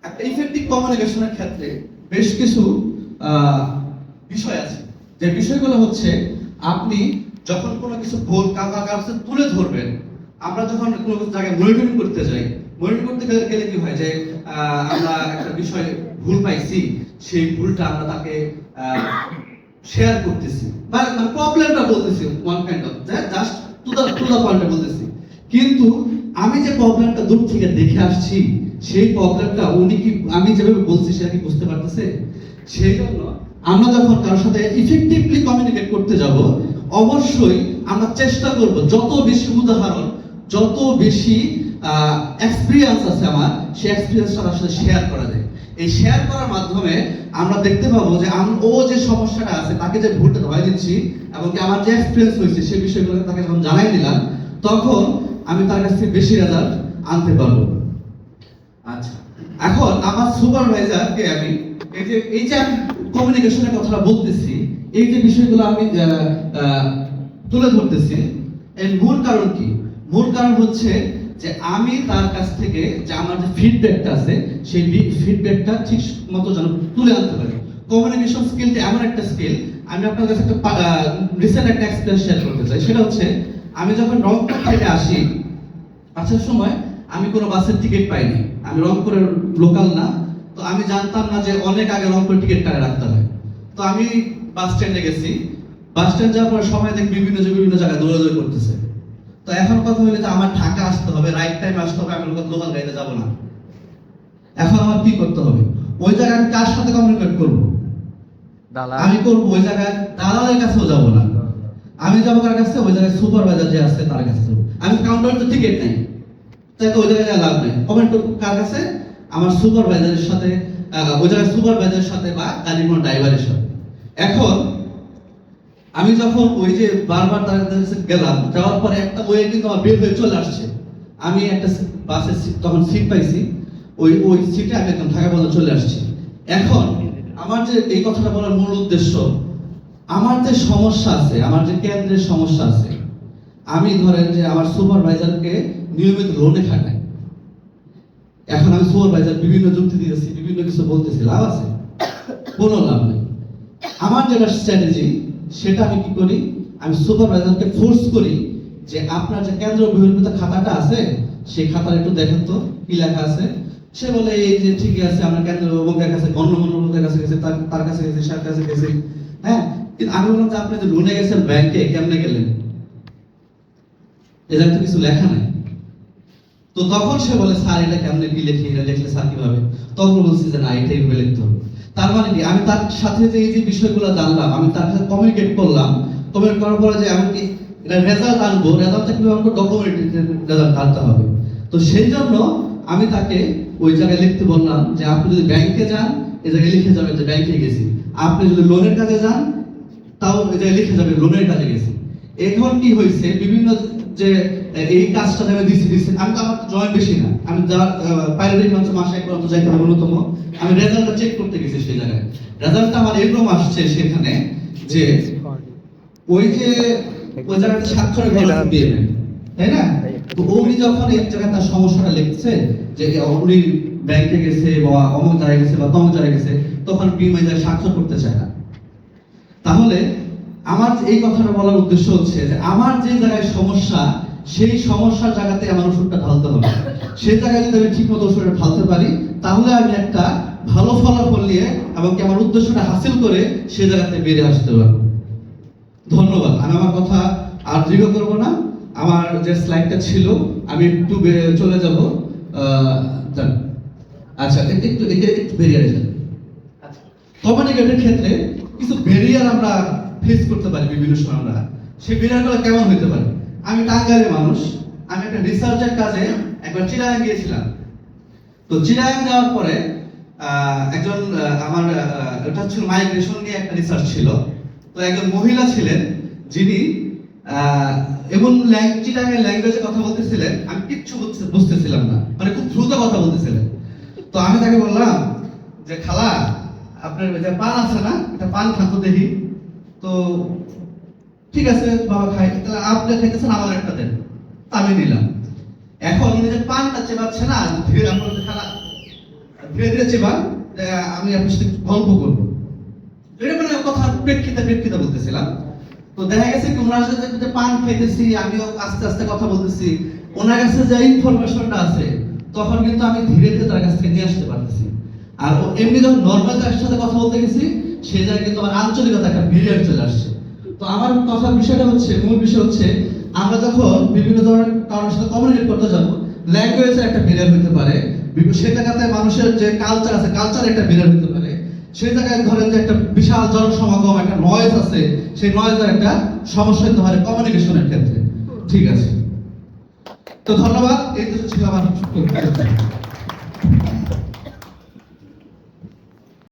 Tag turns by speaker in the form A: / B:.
A: একটা ইফেক্টিভ কমিউনিকেশনের ক্ষেত্রে বেশ কিছু বিষয় আছে, যে বিষয়গুলো হচ্ছে আপনি যখন কোনো কিছু ভুল কাছে তুলে ধরবেন। আমরা যখন কোনো জায়গায় মনিটরিং করতে যাই, মনিটরিং করতে গেলে কি হয় যে আমরা একটা বিষয় ভুল পাইছি, সেই ভুলটা আমরা তাকে শেয়ার করতেছি, মানে প্রবলেমটা বলতেছি, one kind of just to the পয়েন্টে বলতেছি। কিন্তু আমি যে প্রবলেমটা দূর থেকে দেখে আসছি, সেই প্রবলেমটা উনি কি আমি যেভাবে বলছি সেটা কি বুঝতে পারতেছে? সেই জন্য আমরা যখন কারোর সাথে ইফেক্টিভলি কমিউনিকেট করতে যাব, অবশ্যই আমরা চেষ্টা করব যত বেশি উদাহরণ, যত বেশি এক্সপিরিয়েন্স আছে আমার, সেই এক্সপিরিয়েন্সটা তার সাথে শেয়ার করা যায়। এই শেয়ার করার মাধ্যমে আমরা দেখতে পাবো যে ও যে সমস্যাটা আছে, তাকে যে ভুলটা ধরাই দিচ্ছি, এবং কি আমার যে এক্সপিরিয়েন্স হয়েছে সেই বিষয়গুলো তাকে যখন জানাই দিলাম, তখন আমি তার কাছ থেকে বেশি রেজাল্ট আনতে পারবো। আচ্ছা, এখন আমার সুপারভাইজারকে আমি এই যে আমি কমিউনিকেশনের কথা বলতেছি, এই যে বিষয়গুলো আমি তুলে ধরতেছি, এর মূল কারণ কি? মূল কারণ হচ্ছে যে আমি তার কাছ থেকে যে আমার যে ফিডব্যাকটা আছে, সেই ফিডব্যাকটা ঠিক মতো যেন তুলে আনতে পারি। কমিউনিকেশন স্কিলটা এমন একটা স্কিল, আমি আপনার কাছে একটা রিসেন্ট একটা এক্সপিরিয়েন্স শেয়ার করতে চাই। সেটা হচ্ছে, আমি যখন রংপুর থেকে আসি, আসার সময় আমি কোনো বাসের টিকিট পাইনি। আমি রংপুরের লোকাল না, তো আমি জানতাম না যে অনেক আগে রংপুরের টিকিট কাটে রাখতে হয়। তো আমি বাস স্ট্যান্ডে গেছি, বাস স্ট্যান্ড যাওয়ার পর সময় দেখি বিভিন্ন জায়গায় দৌড়াদৌড়ি করতেছে। তো এখন কথা হলো যে আমার ঢাকা আসতে হবে, রাইট টাইম আসতে হবে, আমি লোকাল গাড়িতে যাবো না। এখন আমার কি করতে হবে? ওই জায়গায় আমি কার সাথে কমিউনিকেট করবো? আমি করবো ওই জায়গায় দালালের কাছেও যাবো না। আমি যাবো কার কাছে? ওই জায়গায় সুপারভাইজার যে আছে তার কাছে যাবো। আমি কাউন্টারে তো টিকিট নাই, তাই তো ওই জায়গায় লাভ নেই। কমেন্ট করবো কার কাছে? আমার সুপারভাইজারের সাথে, ওই জায়গায় সুপারভাইজারের সাথে বা গাড়ির কোনো ড্রাইভারের সাথে। এখন আমি যখন ওই যে বারবার তার কাছে গেলাম, যাওয়ার পরে একটা ওয়ে কিন্তু আমার বের হয়ে চলে আসছে। আমি একটা বাসের তখন সিট পাইছি, ওই সিটে আমি একদম ঢাকা পর্যন্ত চলে আসছি। এখন আমার যে এই কথাটা বলার মূল উদ্দেশ্য, আমার যে সমস্যা আছে, আমার যে কেন্দ্রের সমস্যা আছে, আমি ধরেন যে আমার সুপারভাইজারকে নিয়মিত লোনে খাটাই। এখন আমি সুপারভাইজার বিভিন্ন যুক্তি দিয়েছি, বিভিন্ন কিছু বলতেছি, লাভ আছে? কোনো লাভ নেই। আমার যেটা স্ট্র্যাটেজি, সেটা আমি কি করি? আমি সুপারভাইজারকে ফোর্স করি যে আপনার যে কেন্দ্র বহির্ভূত খাতাটা আছে, সেই খাতার একটু দেখেন তো কি লেখা আছে। সে বলে এই যে ঠিকই আছে, আমরা কেন্দ্র অমুকের কাছে, অমুকের কাছে গেছে, তার কাছে গেছে, সার কাছে গেছে। হ্যাঁ, কিন্তু আমি বললাম যে আপনি যে লোনে গেছেন ব্যাংকে, কেমনে গেলেন? এখানে তো কিছু লেখা নাই। তো তখন সে বলে স্যার এটা কেমনে কি লিখি, এটা লিখলে স্যার কিভাবে? তখন বলছি যে না, এটা এইভাবে লিখতে হবে। তার মানে কি, আমি তার সাথে যে এই যে বিষয়গুলো জানলাম, আমি তার সাথে কমিউনিকেট করলাম, কমিউনিকেট করার পরে যে এমনকি এটা রেজাল্ট আনবো, রেজাল্টটা কিভাবে আমাকে ডকুমেন্ট রেজাল্ট আনতে হবে। তো সেই জন্য আমি তাকে ওই জায়গায় লিখতে বললাম যে আপনি যদি ব্যাংকে যান, এই জায়গায় লিখে যাবেন যে ব্যাংকে গেছি। আপনি যদি লোনের কাজে যান, তাও এই জায়গায় লিখে যাবেন লোনের কাজে গেছি। এখন কি হয়েছে, বিভিন্ন যে এই কাজটা আমি দিছি, আমি তো আমার জয়েন বেশি না, আমি যারা পাইলটিক মানুষ মাসে একবার তো যাইতে হবে ন্যূনতম। আমি রেজাল্টটা চেক করতে গেছি সেই জায়গায়, রেজাল্টটা আমার এরকম আসছে সেখানে যে ওই যে ওই জায়গাটা স্বাক্ষরের খরচ দিয়ে নেন, তাই না? তো উনি যখন এক জায়গায় তার সমস্যাটা লিখছে যে উনি ব্যাংকে গেছে বা অমুক জায়গায় গেছে বা তমুক জায়গায় গেছে, তখন বিনিময় স্বাক্ষর করতে চায় না। তাহলে আমার এই কথাটা বলার উদ্দেশ্য হচ্ছে যে আমার যে জায়গায় সমস্যা, সেই সমস্যার জায়গাতে আমার ওষুধটা ঢালতে হবে। সেই জায়গায় যদি আমি ঠিক মতো ওষুধটা ঢালতে পারি, তাহলে আমি একটা ভালো ফলাফল নিয়ে এবং আমার উদ্দেশ্যটা হাসিল করে সেই জায়গাতে বেরিয়ে আসতে পারবো। ধন্যবাদ। আমি আমার কথা আর দীর্ঘ করব না। আমার যে স্লাইডটা ছিল আমি একটু চলে যাব। আচ্ছা, একটু বেরিয়ে যান। কমিউনিকেটের ক্ষেত্রে কিছু ব্যারিয়ার আমরা ফেস করতে পারি বিভিন্ন সময়। আমরা সেই ব্যারিয়ারগুলো কেমন হতে পারে? আমি টাঙ্গাইলের মানুষ, আমি একটা রিসার্চের কাজে একবার চিরাং গিয়েছিলাম। তো চিরাং যাওয়ার পরে একজন আমার এটা ছিল মাইগ্রেশন নিয়ে একটা রিসার্চ ছিল। তো একজন মহিলা ছিলেন যিনি এমন চিরাংয়ের ল্যাঙ্গুয়েজে কথা বলতেছিলেন, আমি কিচ্ছু বুঝতেছিলাম না, মানে খুব দ্রুত কথা বলতেছিলেন। তো আমি তাকে বললাম যে খালা, আপনার যে পান আছে না, এটা পান খাতো দেখি। তো ঠিক আছে বাবা, খাই। তাহলে আপনি খাইতেছেন, আমার একটা দেন। আমি নিলাম। এখন উনি যে পানটা চেবাচ্ছে না, ধীরে আপনার খারাপ ধীরে ধীরে চেবান, আমি আপনার সাথে গল্প করবো। এটা মানে কথা প্রেক্ষিতে বলতেছিলাম। তো দেখা গেছে কি ওনার সাথে যে পান খাইতেছি, আমিও আস্তে আস্তে কথা বলতেছি, ওনার কাছে যে ইনফরমেশনটা আছে তখন কিন্তু আমি ধীরে ধীরে তার কাছ থেকে নিয়ে আসতে পারতেছি। আর এমনি যখন নর্মাল তার সাথে কথা বলতে গেছি, সে জায়গায় কিন্তু আমার আঞ্চলিকতা একটা ব্রিলিয়ান্ট চলে আসছে। তো আমার কথার বিষয়টা হচ্ছে, মূল বিষয় হচ্ছে, আমরা যখন বিভিন্ন ধরনের কারোর সাথে কমিউনিকেট করতে যাবো, ল্যাঙ্গুয়েজের একটা ব্যারিয়ার হতে পারে, সেই জায়গাতে মানুষের যে কালচার আছে, কালচার একটা ব্যারিয়ার হতে পারে। সেই জায়গায় ধরেন যে একটা বিশাল জনসমাগম, একটা নয়েজ আছে, সেই নয়েজের একটা সমস্যা হতে পারে কমিউনিকেশনের ক্ষেত্রে। ঠিক আছে, তো ধন্যবাদ। এই তো ছিল আমার